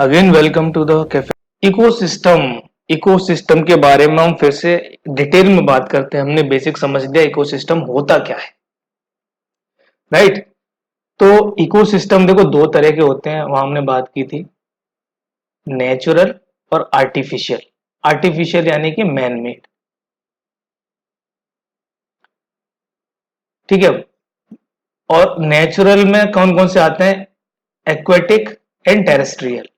Again welcome to the cafe. Ecosystem ecosystem के बारे में हम फिर से डिटेल में बात करते हैं। हमने बेसिक समझ लिया इकोसिस्टम होता क्या है, राइट। तो इकोसिस्टम देखो दो तरह के होते हैं, वहां हमने बात की थी, नेचुरल और आर्टिफिशियल। आर्टिफिशियल यानी कि मैन मेड, ठीक है। और नेचुरल में कौन कौन से आते हैं? Aquatic and terrestrial.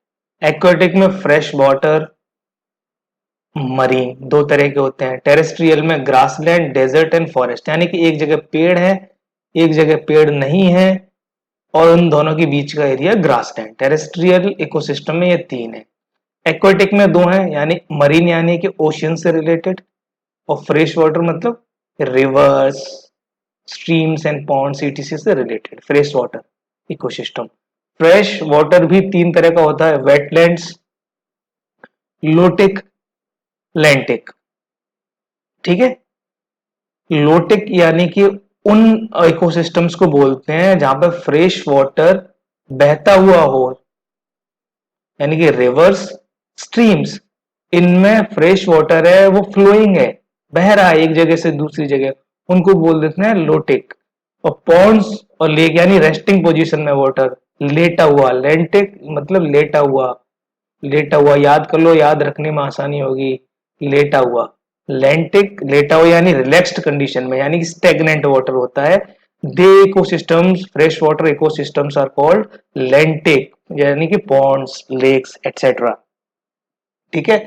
एक्वेटिक में फ्रेश वाटर, मरीन, दो तरह के होते हैं। टेरेस्ट्रियल में ग्रासलैंड, डेजर्ट एंड फॉरेस्ट, यानी कि एक जगह पेड़ है, एक जगह पेड़ नहीं है, और उन दोनों के बीच का एरिया ग्रासलैंड। टेरेस्ट्रियल इकोसिस्टम में ये तीन है। एक्वेटिक में दो हैं, यानी मरीन यानी कि ओशियन से रिलेटेड, और फ्रेश वाटर मतलब rivers, streams and ponds ETC से related fresh water ecosystem. Fresh water भी तीन तरह का होता है, वेटलैंड्स, लोटिक, लैंटिक, ठीक है। लोटिक यानी कि उन इकोसिस्टम्स को बोलते हैं जहां पर फ्रेश वाटर बहता हुआ हो, यानी कि रिवर्स, स्ट्रीम्स, इनमें फ्रेश वाटर है, वो फ्लोइंग है, बह रहा है एक जगह से दूसरी जगह, उनको बोल देते हैं लोटिक। और पॉन्ड्स और लेक यानी रेस्टिंग पोजीशन में वाटर, लेटा हुआ, लेंटिक मतलब लेटा हुआ, लेटा हुआ याद कर लो, याद रखने में आसानी होगी। लेटा हुआ, लैंटिक लेटा हुआ यानी रिलैक्स्ड कंडीशन में, यानी कि स्टेगनेंट वाटर होता है। The ecosystems, fresh water ecosystems are called lentic, यानी कि पॉन्ड्स, लेक्स एक्सेट्रा, ठीक है।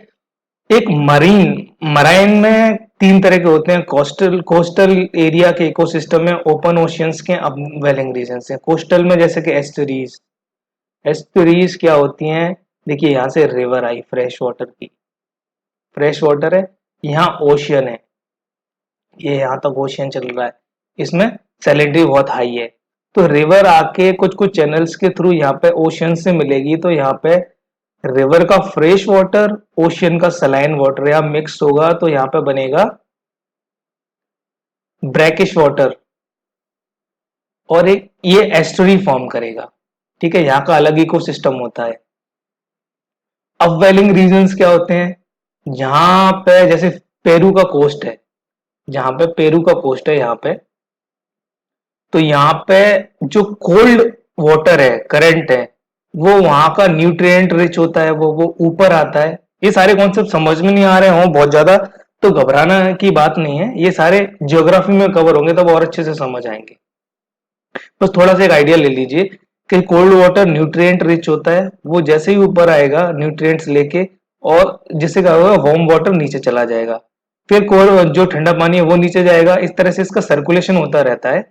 एक मरीन, मराइन में तीन तरह के होते हैं। कोस्टल कोस्टल एरिया के इकोसिस्टम में ओपन ओशियंस के अपवेलिंग रीजन है। कोस्टल में जैसे कि एस्टरीज, एस्टरीज क्या होती हैं? देखिए यहां से रिवर आई फ्रेश वाटर की, फ्रेश वाटर है, यहाँ ओशियन है, ये यहाँ तक ओशियन चल रहा है, इसमें सैलिनिटी बहुत हाई है। तो रिवर आके कुछ कुछ चैनल्स के थ्रू यहाँ पे ओशियन से मिलेगी, तो यहाँ पे रिवर का फ्रेश वाटर ओशियन का सलाइन वाटर या मिक्स होगा, तो यहाँ पे बनेगा ब्रैकिश वाटर, और एक ये एस्टरी फॉर्म करेगा, ठीक है। यहाँ का अलग इकोसिस्टम होता है। अपवेलिंग रीजन्स क्या होते हैं? जहां पे जैसे पेरू का कोस्ट है, जहां पे पेरू का कोस्ट है यहाँ पे, तो यहाँ पे जो कोल्ड वाटर है, करंट है, वो वहां का न्यूट्रिएंट रिच होता है, वो ऊपर आता है। ये सारे कॉन्सेप्ट समझ में नहीं आ रहे हो बहुत ज्यादा तो घबराना की बात नहीं है, ये सारे ज्योग्राफी में कवर होंगे तब और अच्छे से समझ आएंगे। बस थोड़ा सा एक आइडिया ले लीजिए कि कोल्ड वाटर न्यूट्रिएंट रिच होता है, वो जैसे ही ऊपर आएगा न्यूट्रिएंट्स लेके, और जिससे क्या होगा, वार्म वाटर नीचे चला जाएगा, फिर कोल्ड जो ठंडा पानी है वो नीचे जाएगा, इस तरह से इसका सर्कुलेशन होता रहता है।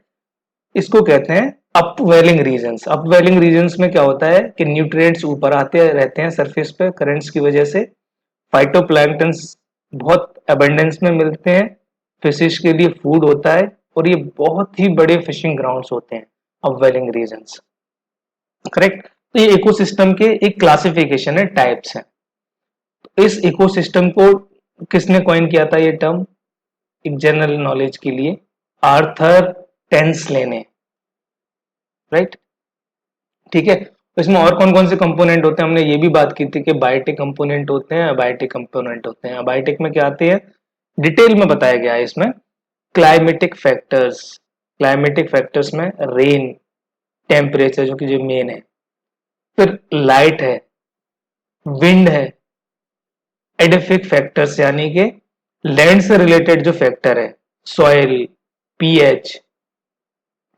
इसको कहते हैं अपवेलिंग रीजन्स। अपवेलिंग रीजन्स में क्या होता है कि न्यूट्रिएंट्स ऊपर आते रहते हैं सरफेस पे करंट्स की वजह से, फाइटोप्लैंक्टन्स बहुत अबंडेंस में मिलते हैं, फिशिश के लिए फूड होता है, और ये बहुत ही बड़े फिशिंग ग्राउंड्स होते हैं अपवेलिंग रीजन्स, करेक्ट। तो ये इकोसिस्टम के एक क्लासिफिकेशन है, टाइप्स हैं। तो इस इकोसिस्टम को किसने कॉइन किया था ये टर्म, एक जनरल नॉलेज के लिए? आर्थर टेंसले ने, राइट, ठीक है। तो इसमें और कौन कौन से कंपोनेंट होते हैं? हमने ये भी बात की थी कि बायोटिक कंपोनेंट होते हैं, अबायोटिक कंपोनेंट होते हैं। अबायोटिक में क्या आते हैं, डिटेल में बताया गया है इसमें। क्लाइमेटिक फैक्टर्स, क्लाइमेटिक फैक्टर्स में रेन, टेम्परेचर जो कि जो मेन है, फिर लाइट है, विंड है, एडिफिक फैक्टर्स यानी कि लैंड से रिलेटेड जो फैक्टर है, सॉइल, पीएच,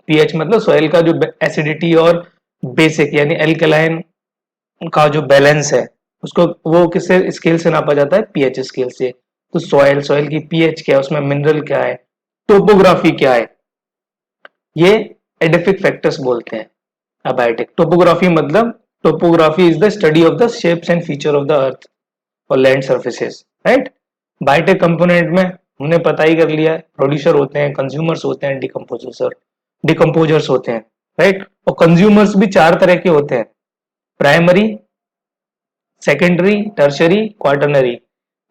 पीएच मतलब सॉइल का जो एसिडिटी और बेसिक यानी एल्कलाइन का जो बैलेंस है, उसको वो किससे स्केल से नापा जाता है? पीएच स्केल से। तो सॉइल, सॉइल की पीएच क्या है, उसमें मिनरल क्या है, टोपोग्राफी क्या है, ये एडिफिक फैक्टर्स बोलते हैं। अबायोटिक टोपोग्राफी मतलब, topography is the study of the shapes and feature of the earth और land surfaces, right. Biotic component में हमने पता ही कर लिया है, प्रोड्यूसर होते हैं, कंज्यूमर्स होते हैं, डिकम्पोजर्स होते हैं, राइट। और कंज्यूमर्स भी चार तरह के होते हैं, primary, secondary, tertiary, quaternary.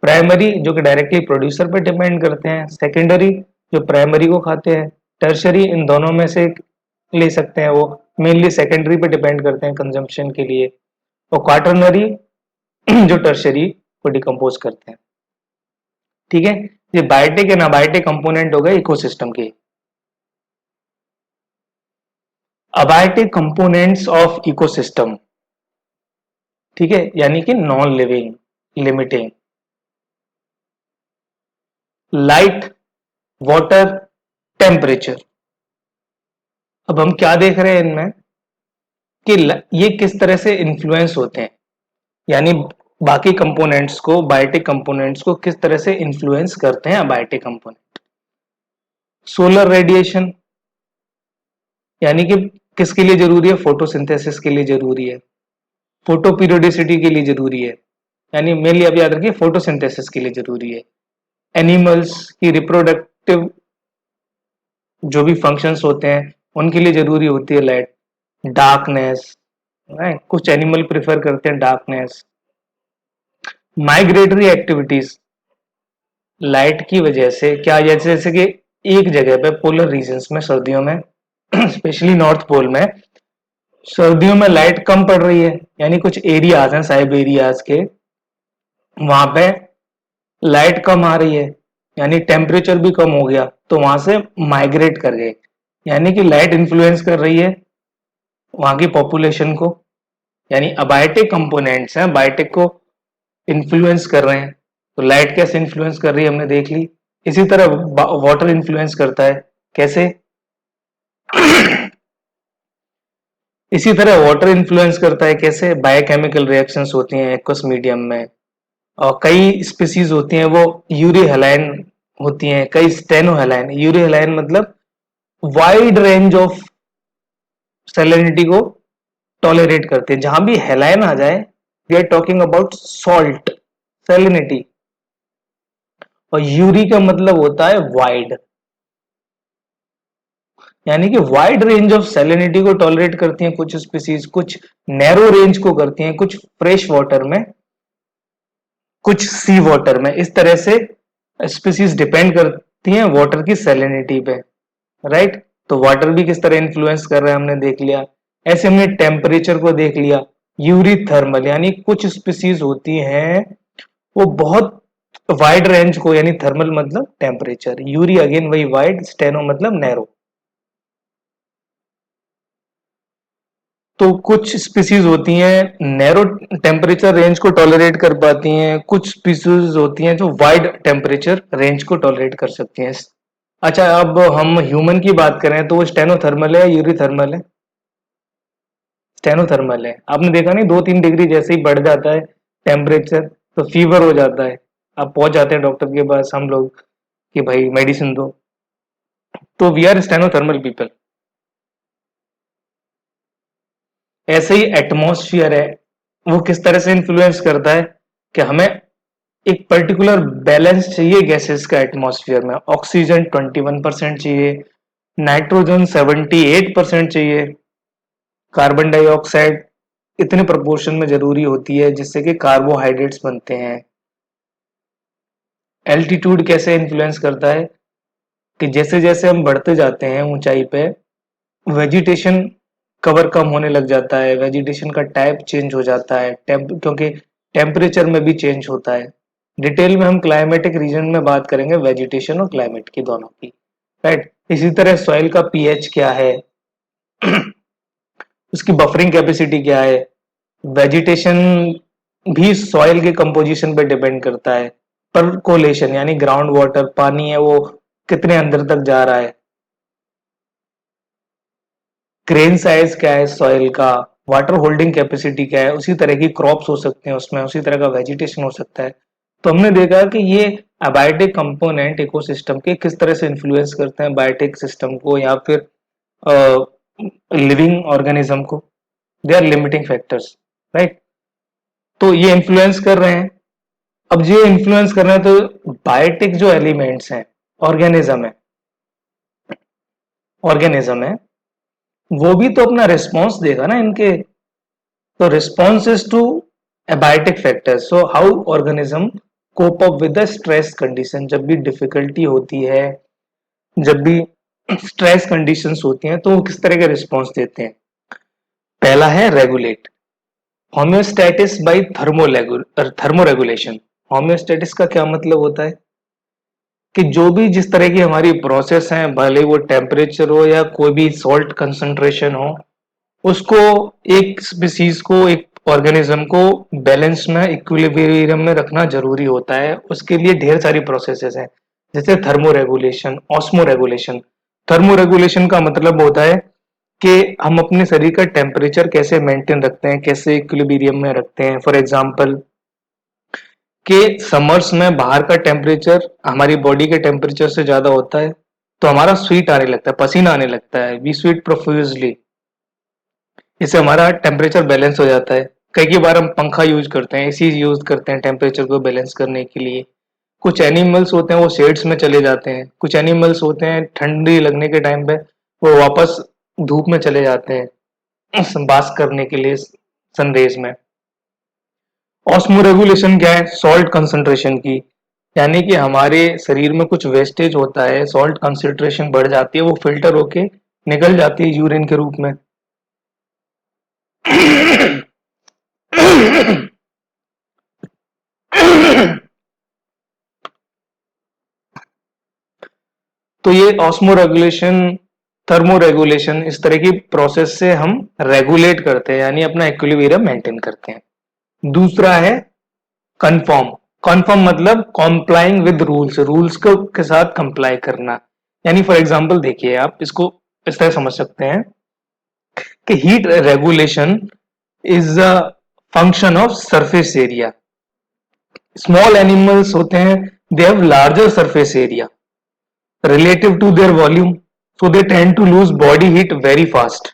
Primary जो कि डायरेक्टली प्रोड्यूसर पर डिपेंड करते हैं, सेकेंडरी जो प्राइमरी को खाते हैं, टर्शरी इन दोनों में से ले सकते हैं, वो मेनली सेकेंडरी पे डिपेंड करते हैं कंजम्पशन के लिए। और क्वाटरनरी जो टर्शरी को डिकम्पोज करते हैं। ठीक है, ये बायोटिक एंड अबायोटिक कंपोनेंट हो गए इकोसिस्टम के। अबायोटिक कंपोनेंट्स ऑफ इकोसिस्टम, ठीक है, यानी कि non living, limiting, light, water, temperature. अब हम क्या देख रहे हैं इनमें कि ये किस तरह से इन्फ्लुएंस होते हैं, यानी बाकी कंपोनेंट्स को, बायोटिक कंपोनेंट्स को किस तरह से इन्फ्लुएंस करते हैं अबायोटिक कंपोनेंट। सोलर रेडिएशन, यानी कि किसके लिए जरूरी है, फोटोसिंथेसिस के लिए जरूरी है, फोटो पीरियोडिसिटी के लिए जरूरी है, यानी मेनली अब याद रखिए फोटोसिंथेसिस के लिए जरूरी है। एनिमल्स की रिप्रोडक्टिव जो भी फंक्शंस होते हैं उनके लिए जरूरी होती है लाइट। डार्कनेस, कुछ एनिमल प्रिफर करते हैं डार्कनेस। माइग्रेटरी एक्टिविटीज, लाइट की वजह से क्या, जैसे जैसे कि एक जगह पे पोलर रीजन्स में सर्दियों में स्पेशली नॉर्थ पोल में सर्दियों में लाइट कम पड़ रही है, यानी कुछ एरियाज हैं साइबेरियाज के, वहां पे लाइट कम आ रही है, यानी टेम्परेचर भी कम हो गया, तो वहां से माइग्रेट कर गए, यानी कि लाइट इन्फ्लुएंस कर रही है वहां की पॉपुलेशन को, यानी अबायोटिक कंपोनेंट्स हैं, बायोटिक को इन्फ्लुएंस कर रहे हैं। तो लाइट कैसे इन्फ्लुएंस कर रही है हमने देख ली। इसी तरह वाटर इन्फ्लुएंस करता है, कैसे इसी तरह वाटर इन्फ्लुएंस करता है कैसे, बायोकेमिकल रिएक्शंस होती हैं एक्वस मीडियम में, और कई स्पीसीज होती हैं वो यूरी हेलाइन होती हैं, कई स्टेनो हेलाइन। यूरी हेलाइन मतलब वाइड रेंज ऑफ सैलिनिटी को टॉलरेट करते हैं। जहां भी हेलाइन आ जाए we are talking about salt salinity, और यूरी का मतलब होता है वाइड, यानी कि वाइड रेंज ऑफ सैलिनिटी को टॉलरेट करती हैं कुछ स्पीसीज, कुछ नैरो रेंज को करती हैं, कुछ फ्रेश वाटर में, कुछ सी वाटर में। इस तरह से स्पीसीज डिपेंड करती हैं वाटर की सैलिनिटी पे, राइट। तो वाटर भी किस तरह इन्फ्लुएंस कर रहा है हमने देख लिया। ऐसे हमने टेम्परेचर को देख लिया, यूरी थर्मल, यानी कुछ स्पीसीज होती हैं वो बहुत वाइड रेंज को, यानी थर्मल मतलब टेम्परेचर, यूरी अगेन वही वाइड, स्टेनो मतलब नैरो। तो कुछ स्पीसीज होती हैं नैरो टेम्परेचर रेंज को टॉलरेट कर पाती हैं, कुछ स्पीसीज होती हैं जो वाइड टेम्परेचर रेंज को टॉलरेट कर सकती हैं। अच्छा, अब हम ह्यूमन की बात करें तो वो स्टेनोथर्मल है या यूरिथर्मल है? स्टेनोथर्मल है। आपने देखा नहीं, 2-3 डिग्री जैसे ही बढ़ जाता है टेम्परेचर तो फीवर हो जाता है, आप पहुंच जाते हैं डॉक्टर के पास हम लोग कि भाई मेडिसिन दो। तो वी आर स्टेनोथर्मल पीपल। ऐसे ही एटमॉस्फेयर है, वो किस तरह से इन्फ्लुएंस करता है कि हमें एक पर्टिकुलर बैलेंस चाहिए गैसेस का एटमॉस्फेयर में। ऑक्सीजन 21% चाहिए, नाइट्रोजन 78% चाहिए, कार्बन डाइऑक्साइड इतने प्रोपोर्शन में जरूरी होती है जिससे कि कार्बोहाइड्रेट्स बनते हैं। एल्टीट्यूड कैसे इन्फ्लुएंस करता है कि जैसे जैसे हम बढ़ते जाते हैं ऊंचाई पे, वेजिटेशन कवर कम होने लग जाता है, वेजिटेशन का टाइप चेंज हो जाता है, क्योंकि टेम्परेचर में भी चेंज होता है। डिटेल में हम क्लाइमेटिक रीजन में बात करेंगे वेजिटेशन और क्लाइमेट की, दोनों की, राइट। इसी तरह सॉइल का पीएच क्या है उसकी बफरिंग कैपेसिटी क्या है, वेजिटेशन भी सॉइल के कंपोजिशन पे डिपेंड करता है। परकोलेशन यानी ग्राउंड वाटर, पानी है वो कितने अंदर तक जा रहा है, ग्रेन साइज क्या है सॉइल का, वाटर होल्डिंग कैपेसिटी क्या है, उसी तरह की क्रॉप्स हो सकते हैं उसमें, उसी तरह का वेजिटेशन हो सकता है। तो हमने देखा कि ये अबायोटिक कंपोनेंट इकोसिस्टम के किस तरह से इन्फ्लुएंस करते हैं बायोटिक सिस्टम को या फिर लिविंग ऑर्गेनिज्म को। They are limiting factors, right. तो ये इन्फ्लुएंस कर रहे हैं। अब ये इन्फ्लुएंस कर रहे हैं तो बायोटिक जो एलिमेंट्स हैं, ऑर्गेनिज्म है, ऑर्गेनिज्म है, वो भी तो अपना रिस्पॉन्स देगा ना इनके। तो response is to abiotic factors. So how organism cope up with the stress condition, जब भी डिफिकल्टी होती है, जब भी स्ट्रेस कंडीशंस होती हैं तो वो किस तरह के रिस्पॉन्स देते हैं। पहला है रेगुलेट, होम्योस्टैटिस बाय थर्मोरेगुलेशन। होम्योस्टैटिस का क्या मतलब होता है कि जो भी जिस तरह की हमारी प्रोसेस है, भले वो टेम्परेचर हो या कोई भी सॉल्ट कंसंट्रेशन हो, उसको एक स्पीसीज को, एक ऑर्गेनिज्म को बैलेंस में, इक्विलिब्रियम में रखना जरूरी होता है। उसके लिए ढेर सारी प्रोसेसेस हैं, जैसे थर्मोरेगुलेशन, ऑस्मोरेगुलेशन। थर्मोरेगुलेशन का मतलब होता है कि हम अपने शरीर का टेम्परेचर कैसे मेंटेन रखते हैं, कैसे इक्विलिब्रियम में रखते हैं। फॉर एग्जांपल कि समर्स में बाहर का टेम्परेचर हमारी बॉडी के टेम्परेचर से ज्यादा होता है, तो हमारा स्वीट आने लगता है, पसीना आने लगता है, वी स्वीट प्रोफ्यूजली। इससे हमारा टेम्परेचर बैलेंस हो जाता है। कई बार हम पंखा यूज करते हैं, एसी यूज करते हैं टेम्परेचर को बैलेंस करने के लिए। कुछ एनिमल्स होते हैं वो शेड्स में चले जाते हैं, कुछ एनिमल्स होते हैं ठंडी लगने के टाइम पे वो वापस धूप में चले जाते हैं बास करने के लिए सनरेज में। ऑस्मोरेगुलेशन क्या है? सॉल्ट कंसंट्रेशन की, यानी कि हमारे शरीर में कुछ वेस्टेज होता है, सॉल्ट कंसंट्रेशन बढ़ जाती है, वो फिल्टर होके निकल जाती है यूरिन के रूप में। तो ये ऑस्मो रेगुलेशन, थर्मो रेगुलेशन, इस तरह की प्रोसेस से हम रेगुलेट करते हैं, यानी अपना इक्विलिब्रियम मेंटेन करते हैं। दूसरा है कन्फर्म। कन्फर्म मतलब कॉम्प्लाइंग विद रूल्स, रूल्स को के साथ कंप्लाई करना। यानी फॉर एग्जांपल देखिए, आप इसको इस तरह समझ सकते हैं कि heat regulation is a function of surface area. Small animals होते हैं, they have larger surface area relative to their volume, so they tend to lose body heat very fast।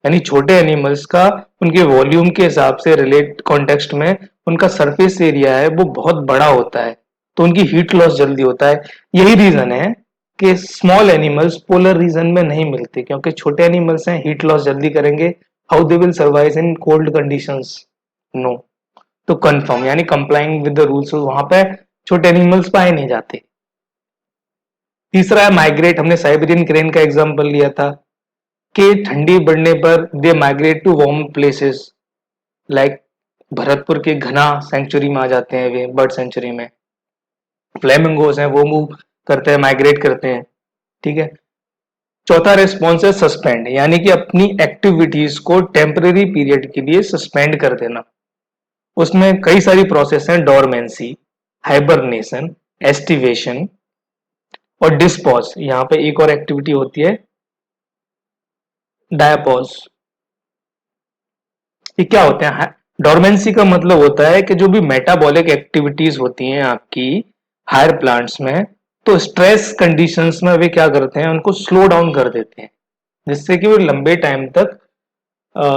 यानी छोटे एनिमल्स का उनके वॉल्यूम के हिसाब से रिलेट कॉन्टेक्स्ट में उनका सरफेस एरिया है वो बहुत बड़ा होता है, तो उनकी हीट लॉस जल्दी होता है। यही रीजन है कि स्मॉल एनिमल्स पोलर रीजन में नहीं मिलते, क्योंकि छोटे एनिमल्स हैं, हीट लॉस जल्दी करेंगे। How they will survive in cold conditions? No. तो कंफर्म यानी कंप्लाइंग विद द रूल्स, वहां पे छोटे एनिमल्स पाए नहीं जाते। तीसरा है माइग्रेट। हमने साइबेरियन क्रेन का एग्जांपल लिया था कि ठंडी बढ़ने पर they migrate to warm places, like Bharatpur के घना सेंचुरी में आ जाते हैं, वे बर्ड सेंचुरी में। फ्लेमिंगोस हैं वो मूव करते हैं, माइग्रेट करते हैं। ठीक है। चौथा रिस्पॉन्स है सस्पेंड, यानी कि अपनी एक्टिविटीज को टेम्पररी पीरियड के लिए सस्पेंड कर देना। उसमें कई सारी प्रोसेस हैं, डोरमेंसी, हाइबरनेशन, एस्टिवेशन और डिस्पॉज। यहाँ पे एक और एक्टिविटी होती है डायपॉज। ये क्या होते हैं? डोरमेंसी का मतलब होता है कि जो भी मेटाबॉलिक एक्टिविटीज होती हैं आपकी हायर प्लांट्स में, तो स्ट्रेस कंडीशंस में वे क्या करते हैं, उनको स्लो डाउन कर देते हैं, जिससे कि वो लंबे टाइम तक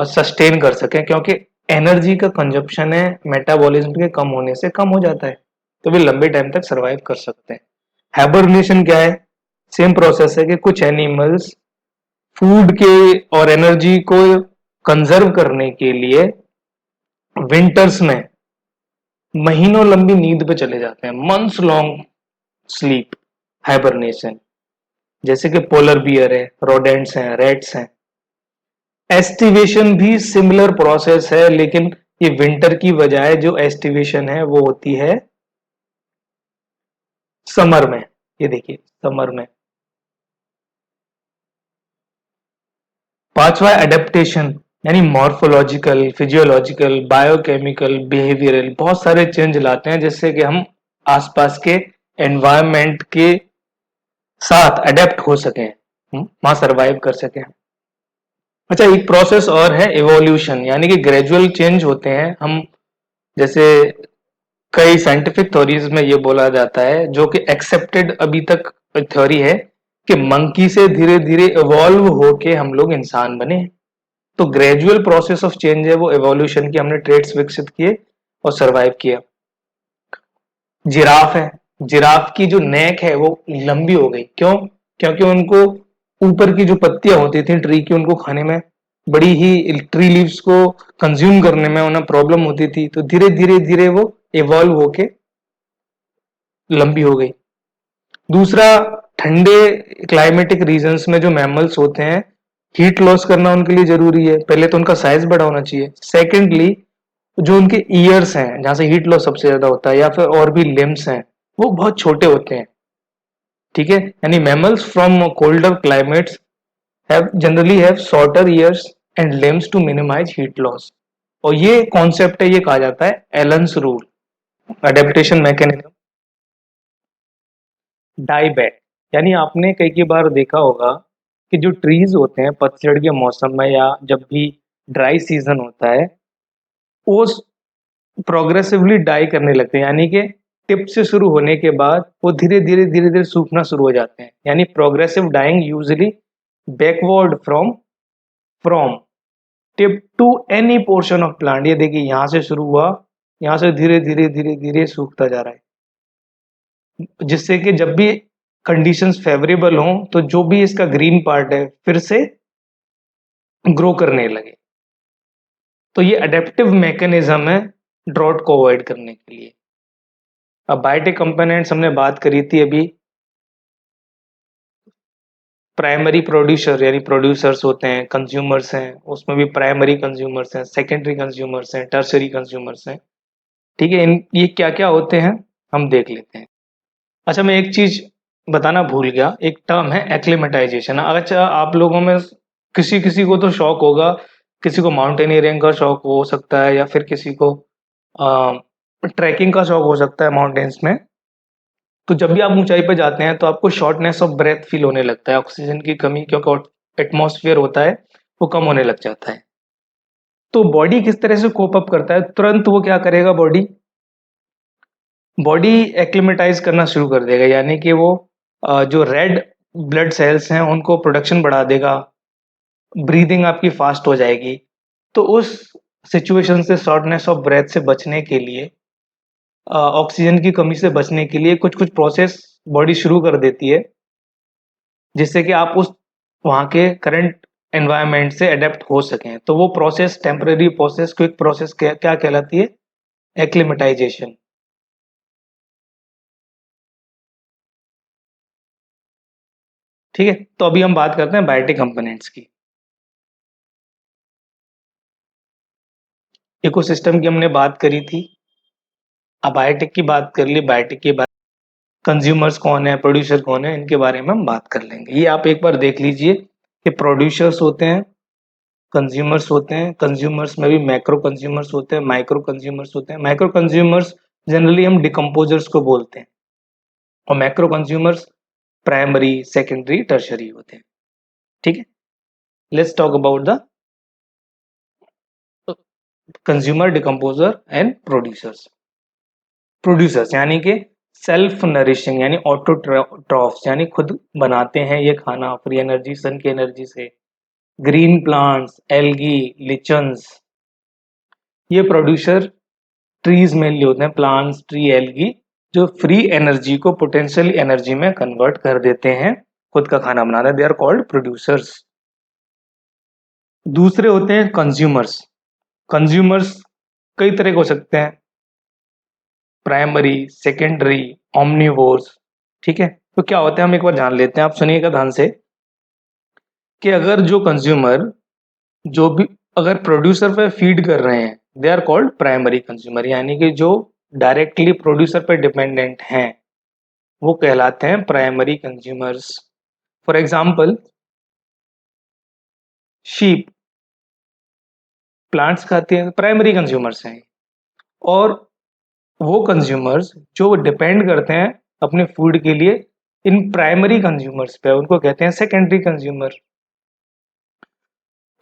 सस्टेन कर सकें, क्योंकि एनर्जी का कंजप्शन है मेटाबॉलिज्म के कम होने से कम हो जाता है, तो वे लंबे टाइम तक सरवाइव कर सकते हैं। हाइबरनेशन क्या है? सेम प्रोसेस है कि कुछ एनिमल्स फूड के और एनर्जी को कंजर्व करने के लिए विंटर्स में महीनों लंबी नींद पे चले जाते हैं, मंथ्स लॉन्ग स्लीप, हाइबरनेशन। जैसे कि पोलर बियर है, रोडेंट्स हैं, रेट्स हैं। एस्टिवेशन भी सिमिलर प्रोसेस है, लेकिन ये विंटर की बजाय जो एस्टिवेशन है वो होती है समर में। ये देखिए समर में। पांचवा एडेप्टेशन, यानी मॉर्फोलॉजिकल, फिजियोलॉजिकल, बायोकेमिकल, बिहेवियरल, बहुत सारे चेंज लाते हैं जिससे कि हम आसपास के एनवायरनमेंट के साथ अडेप्ट हो सकें, वहां सरवाइव कर सकें। अच्छा, एक प्रोसेस और है इवोल्यूशन, यानी कि ग्रेजुअल चेंज होते हैं हम। जैसे कई साइंटिफिक थ्योरीज में ये बोला जाता है, जो कि एक्सेप्टेड अभी तक थ्योरी है, कि मंकी से धीरे धीरे इवॉल्व होके हम लोग इंसान बने। तो ग्रेजुअल प्रोसेस ऑफ चेंज है वो इवोल्यूशन की, हमने ट्रेड्स विकसित किए और सरवाइव किया। जिराफ है, जिराफ की जो नेक है वो लंबी हो गई, क्यों? क्योंकि उनको ऊपर की जो पत्तियां होती थी ट्री की, उनको खाने में बड़ी ही, ट्री लीव्स को कंज्यूम करने में उन्हें प्रॉब्लम होती थी, तो धीरे धीरे धीरे वो इवॉल्व होके लंबी हो गई। दूसरा, ठंडे क्लाइमेटिक रीजन्स में जो मैमल्स होते हैं, हीट लॉस करना उनके लिए जरूरी है, पहले तो उनका साइज बड़ा होना चाहिए। सेकेंडली, जो उनके ईयर्स हैं जहां से हीट लॉस सबसे ज्यादा होता है, या फिर और भी लिम्स हैं, वो बहुत छोटे होते हैं। ठीक है, यानी mammals from colder climates have generally have shorter ears and limbs to minimize heat loss। और ये कॉन्सेप्ट है, ये कहा जाता है Allen's rule, adaptation mechanism. Die back, यानी आपने कई कई बार देखा होगा कि जो ट्रीज होते हैं पतझड़ के मौसम में या जब भी ड्राई सीजन होता है, वो प्रोग्रेसिवली डाई करने लगते हैं, यानी कि टिप से शुरू होने के बाद वो धीरे धीरे सूखना शुरू हो जाते हैं। यानी progressive dying usually backward from from tip to any portion of plant. ये देखिए यहां से शुरू हुआ, यहां से धीरे धीरे सूखता जा रहा है, जिससे कि जब भी कंडीशंस फेवरेबल हों तो जो भी इसका ग्रीन पार्ट है फिर से ग्रो करने लगे। तो ये अडेप्टिव मैकेनिज्म है ड्रॉट को अवॉइड करने के लिए। अब बायोटिक कंपोनेंट्स हमने बात करी थी अभी। प्राइमरी प्रोड्यूसर यानी प्रोड्यूसर्स होते हैं, कंज्यूमर्स हैं, उसमें भी प्राइमरी कंज्यूमर्स हैं, सेकेंडरी कंज्यूमर्स हैं, टर्शरी कंज्यूमर्स हैं। ठीक है, इन ये क्या क्या होते हैं हम देख लेते हैं। अच्छा, मैं एक चीज बताना भूल गया, एक टर्म है एक्लिमेटाइजेशन। अच्छा, आप लोगों में किसी किसी को तो शौक होगा, किसी को माउंटेनियरिंग का शौक हो सकता है, या फिर किसी को ट्रैकिंग का शौक हो सकता है माउंटेन्स में। तो जब भी आप ऊंचाई पर जाते हैं तो आपको शॉर्टनेस ऑफ ब्रेथ फील होने लगता है, ऑक्सीजन की कमी, क्योंकि एटमॉस्फेयर होता है वो कम होने लग जाता है। तो बॉडी किस तरह से कोप अप करता है, तुरंत वो क्या करेगा, बॉडी बॉडी एक्लिमेटाइज करना शुरू कर देगा, यानी कि वो जो रेड ब्लड सेल्स हैं उनको प्रोडक्शन बढ़ा देगा, ब्रीदिंग आपकी फास्ट हो जाएगी। तो उस सिचुएशन से, शॉर्टनेस ऑफ ब्रेथ से बचने के लिए, ऑक्सीजन की कमी से बचने के लिए कुछ कुछ प्रोसेस बॉडी शुरू कर देती है, जिससे कि आप उस वहाँ के करंट एनवायरनमेंट से अडेप्ट हो सकें। तो वो process, temporary process, quick process क्या क्या कहलाती है, एक्लिमेटाइजेशन। ठीक है, तो अभी हम बात करते हैं बायोटिक कंपोनेंट्स की। इकोसिस्टम की हमने बात करी थी, अब बायोटिक की बात कर ली। बायोटिक की बात, कंज्यूमर्स कौन है, प्रोड्यूसर कौन है, इनके बारे में हम बात कर लेंगे। ये आप एक बार देख लीजिए कि प्रोड्यूसर्स होते हैं, कंज्यूमर्स होते हैं, कंज्यूमर्स में भी मैक्रो कंज्यूमर्स होते हैं, माइक्रो कंज्यूमर्स होते हैं। माइक्रो कंज्यूमर्स जनरली हम डिकम्पोजर्स को बोलते हैं, और macro consumers primary, secondary, tertiary होते हैं। ठीक है, let's talk about the consumer, decomposer and producers. Producers यानी कि सेल्फ नरिशिंग, यानी ऑटोट्रॉफ्स, यानी खुद बनाते हैं ये खाना फ्री एनर्जी, सन की एनर्जी से। ग्रीन प्लांट्स, एल्गी, लिचन्स, ये प्रोड्यूसर ट्रीज मेनली होते हैं, प्लांट्स, ट्री, एल्गी, जो फ्री एनर्जी को पोटेंशियल एनर्जी में कन्वर्ट कर देते हैं, खुद का खाना बनाते हैं। They are called producers. दूसरे होते हैं कंज्यूमर्स। कंज्यूमर्स कई तरह के हो सकते हैं, प्राइमरी, सेकेंडरी, ओमनिवोर्स। ठीक है, तो क्या होते हैं हम एक बार जान लेते हैं, आप सुनिएगा ध्यान से, कि अगर जो कंज्यूमर, जो भी अगर प्रोड्यूसर पे फीड कर रहे हैं, they are called primary consumer, यानी कि जो डायरेक्टली प्रोड्यूसर पे डिपेंडेंट हैं वो कहलाते हैं primary consumers. For example, sheep plants खाते हैं, प्राइमरी कंज्यूमर्स हैं। और वो कंज्यूमर्स जो डिपेंड करते हैं अपने फूड के लिए इन प्राइमरी कंज्यूमर्स पे, उनको कहते हैं सेकेंडरी कंज्यूमर।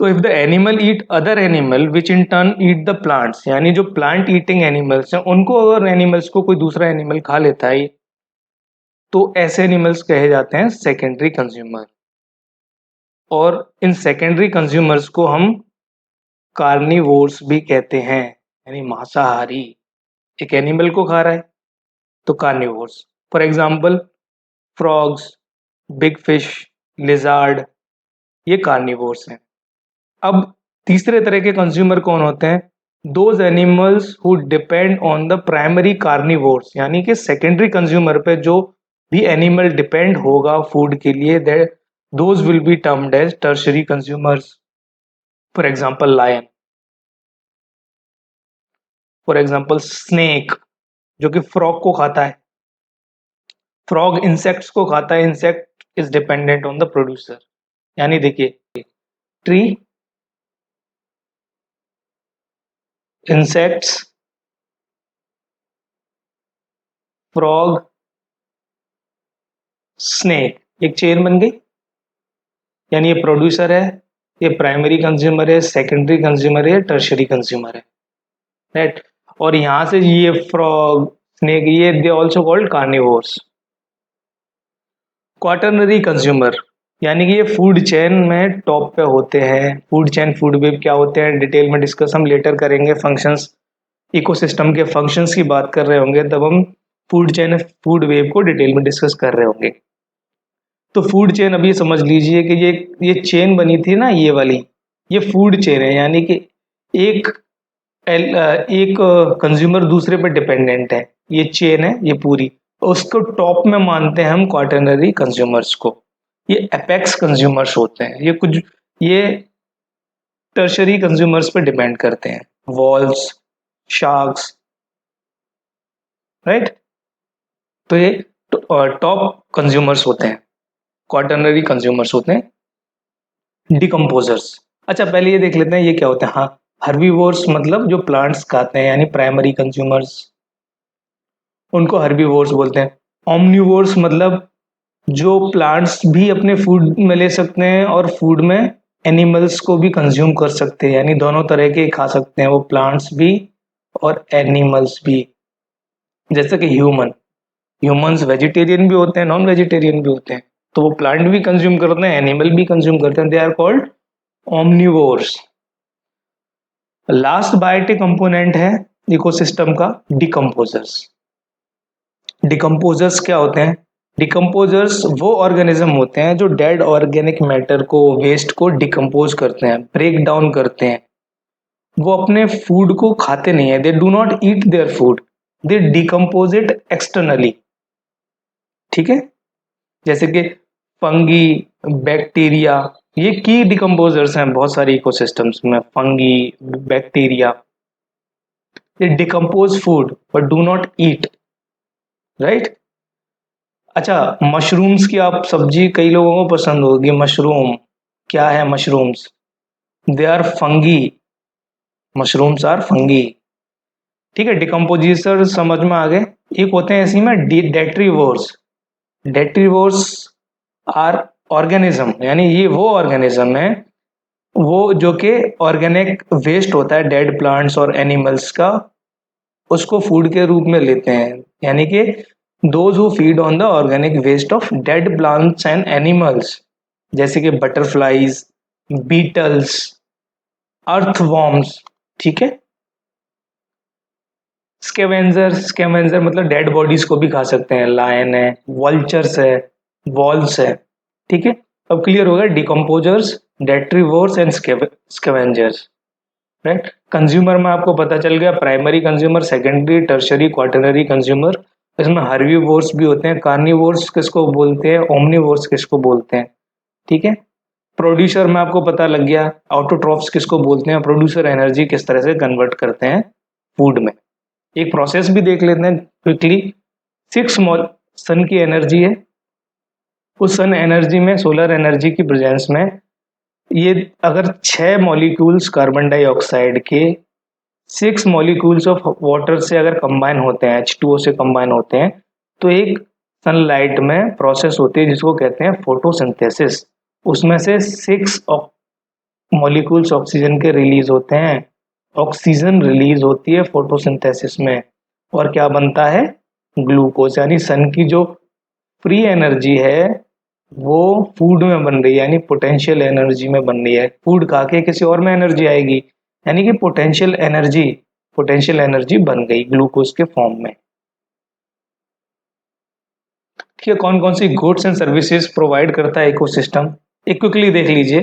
तो if the animal eat other animal which in turn eat the plants, यानी जो प्लांट ईटिंग एनिमल्स हैं उनको अगर एनिमल्स को कोई दूसरा एनिमल खा लेता है, तो ऐसे एनिमल्स कहे जाते हैं सेकेंडरी कंज्यूमर। और इन सेकेंडरी कंज्यूमर्स को हम कार्निवोर्स भी कहते हैं, यानी मांसाहारी। एक एनिमल को खा रहा है तो carnivores. For example, frogs, big fish, lizard, ये कार्निवोर्स हैं। अब तीसरे तरह के कंज्यूमर कौन होते हैं, those animals who depend on the primary carnivores, यानी कि सेकेंडरी कंज्यूमर पे जो भी एनिमल डिपेंड होगा फूड के लिए, those will be termed as tertiary consumers. For example, lion. For example snake जो कि फ्रॉग को खाता है, फ्रॉग इंसेक्ट्स को खाता है, insect is dependent on the producer. यानी देखिए, ट्री, इंसेक्ट्स, फ्रॉग, स्नेक, एक चेन बन गई। यानी ये प्रोड्यूसर है, ये प्राइमरी कंज्यूमर है, सेकेंडरी कंज्यूमर है, टर्शरी कंज्यूमर है, राइट। और यहां से ये फ्रॉग, स्नेक, ये they also called carnivores. Quaternary consumer यानी कि ये फूड चेन में टॉप पे होते हैं। फूड चेन, फूड वेब क्या होते हैं डिटेल में डिस्कस हम लेटर करेंगे। फंक्शंस, इकोसिस्टम के फंक्शंस की बात कर रहे होंगे तब हम फूड चेन, फूड वेब को डिटेल में डिस्कस कर रहे होंगे। तो फूड चेन अभी समझ लीजिए कि ये चेन बनी थी ना, ये वाली, ये फूड चेन है। यानी कि एक एक कंज्यूमर दूसरे पर डिपेंडेंट है, ये चेन है ये पूरी। उसको टॉप में मानते हैं हम क्वाटरनरी कंज्यूमर्स को। ये एपेक्स कंज्यूमर्स होते हैं। ये टर्शरी कंज्यूमर्स पे डिपेंड करते हैं, वॉल्स, शार्क्स, राइट। तो ये टॉप कंज्यूमर्स होते हैं, क्वाटरनरी कंज्यूमर्स होते हैं। डिकम्पोजर्स, अच्छा पहले ये देख लेते हैं ये क्या होते हैं। हाँ, हर्बीवोर्स मतलब जो प्लांट्स खाते हैं, यानी प्राइमरी कंज्यूमर्स, उनको हर्बीवोर्स बोलते हैं। ओमनिवोर्स मतलब जो प्लांट्स भी अपने फूड में ले सकते हैं और फूड में एनिमल्स को भी कंज्यूम कर सकते हैं, यानी दोनों तरह के खा सकते हैं वो, प्लांट्स भी और एनिमल्स भी। जैसे कि ह्यूमंस वेजिटेरियन भी होते हैं, नॉन वेजिटेरियन भी होते हैं, तो वो प्लांट भी कंज्यूम करते हैं, एनिमल भी कंज्यूम करते हैं। They are called omnivores. Last biotic component है इकोसिस्टम का, डिकम्पोजर्स। डिकम्पोजर्स क्या होते हैं? डिकम्पोजर्स वो ऑर्गेनिज्म होते हैं जो डेड ऑर्गेनिक मैटर को, वेस्ट को डिकम्पोज करते हैं, ब्रेक डाउन करते हैं। वो अपने फूड को खाते नहीं है, they do not eat their food, they decompose it externally. ठीक है, जैसे कि फंगी, बैक्टीरिया, ये की डिकम्पोजर्स हैं बहुत सारी इकोसिस्टम्स में। फंगी, बैक्टीरिया, ये decompose food but do not eat, right. अच्छा, मशरूम्स की आप सब्जी कई लोगों को पसंद होगी। मशरूम क्या है? Mushrooms, they are fungi. Mushrooms are fungi. ठीक है, डिकम्पोजिशन समझ में आ गए। एक होते हैं इसी में डेट्रीवोर्स। डेट्रीवोर्स आर ऑर्गेनिज्म, यानी ये वो ऑर्गेनिज्म है वो जो कि ऑर्गेनिक वेस्ट होता है डेड प्लांट्स और एनिमल्स का, उसको फूड के रूप में लेते हैं। यानी कि those who feed on the organic waste of dead plants and animals, जैसे कि बटरफ्लाईज, बीटल्स, अर्थवॉर्म्स। ठीक है, स्केवेंजर, स्केवेंजर मतलब डेड बॉडीज को भी खा सकते हैं, लायन है, वल्चर्स है, वॉल्स है। ठीक है, अब क्लियर हो गया decomposers, detritivores and scavengers, right. Consumer में आपको पता चल गया, primary consumer, secondary, tertiary, quaternary consumer. इसमें हर्बीवोर्स भी होते हैं, कार्निवोर्स किसको बोलते हैं, ओमनिवोर्स किसको बोलते हैं। ठीक है, प्रोड्यूसर में आपको पता लग गया, ऑटोट्रॉफ्स किसको बोलते हैं, प्रोड्यूसर एनर्जी किस तरह से कन्वर्ट करते हैं फूड में। एक प्रोसेस भी देख लेते हैं क्विकली। सिक्स सन की एनर्जी है, उस सन एनर्जी में, सोलर एनर्जी की प्रेजेंस में, ये अगर 6 मॉलिक्यूल्स कार्बन डाइऑक्साइड के 6 मॉलिक्यूल्स ऑफ वाटर से अगर कंबाइन होते हैं, H2O से कंबाइन होते हैं, तो एक सनलाइट में प्रोसेस होती है जिसको कहते हैं फोटोसिंथेसिस। उसमें से 6 मॉलिक्यूल्स ऑक्सीजन के रिलीज होते हैं, ऑक्सीजन रिलीज होती है फोटोसिंथेसिस में, और क्या बनता है? ग्लूकोज। यानी सन की जो फ्री एनर्जी है वो फूड में बन रही है, यानी पोटेंशियल एनर्जी में बन रही है। फूड खा के किसी और में एनर्जी आएगी, यानी कि पोटेंशियल एनर्जी बन गई ग्लूकोज के फॉर्म में। ठीक है, कौन कौन सी गुड्स एंड सर्विसेज प्रोवाइड करता है इकोसिस्टम, एक क्विकली देख लीजिए।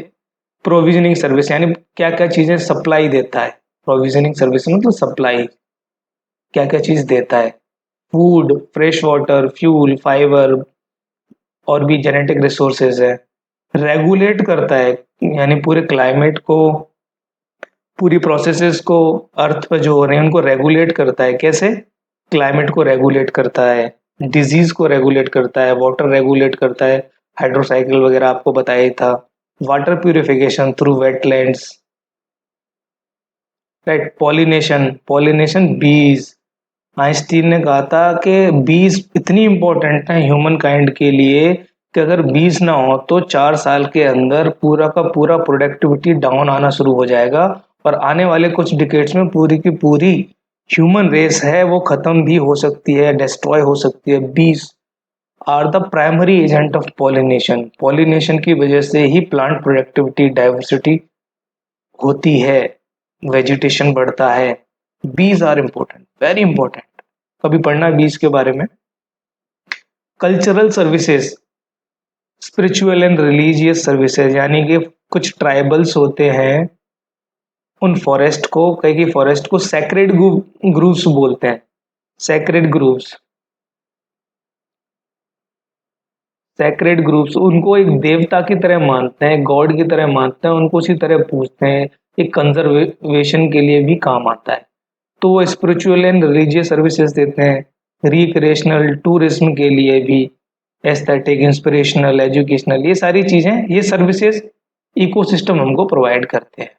प्रोविजनिंग सर्विस, यानी क्या क्या चीजें सप्लाई देता है। प्रोविजनिंग सर्विस मतलब सप्लाई, क्या क्या चीज देता है। Food, fresh water, fuel, fibre, और भी जेनेटिक रिसोर्सेज है। रेगुलेट करता है, यानी पूरे क्लाइमेट को पूरी प्रोसेसेस को अर्थ पे जो हो रहे हैं उनको रेगुलेट करता है। कैसे? क्लाइमेट को रेगुलेट करता है, डिजीज को रेगुलेट करता है, वाटर रेगुलेट करता है, हाइड्रोसाइकिल वगैरह आपको बताया ही था, water purification through wetlands, right. Pollination, pollination बीज, आइंस्टीन ने कहा था कि बीज इतनी इंपॉर्टेंट है ह्यूमन काइंड के लिए कि अगर बीज ना हो तो 4 साल के अंदर पूरा का पूरा प्रोडक्टिविटी डाउन आना शुरू हो जाएगा और आने वाले कुछ डिकेड्स में पूरी की पूरी ह्यूमन रेस है वो खत्म भी हो सकती है, डिस्ट्रॉय हो सकती है। Bees are the primary agent of pollination. Pollination की वजह से ही प्लांट प्रोडक्टिविटी डाइवर्सिटी होती है, वेजिटेशन बढ़ता है। Bees are important, very important. कभी पढ़ना बीज के बारे में। Cultural services, spiritual and religious services, यानी कि कुछ ट्राइबल्स होते हैं उन फॉरेस्ट को, कई की फॉरेस्ट को सैक्रेड ग्रूव्स बोलते हैं। सैक्रेड ग्रूव्स, सैक्रेड ग्रुप्स उनको एक देवता की तरह मानते हैं, गॉड की तरह मानते हैं, उनको उसी तरह पूजते हैं। एक कंजर्वेशन के लिए भी काम आता है। तो वो स्पिरिचुअल एंड रिलीजियस सर्विसेज देते हैं, रिक्रिएशनल टूरिज्म के लिए भी, एस्थेटिक, इंस्पिरेशनल, एजुकेशनल, ये सारी चीजें, ये सर्विसेज इकोसिस्टम हमको प्रोवाइड करते हैं।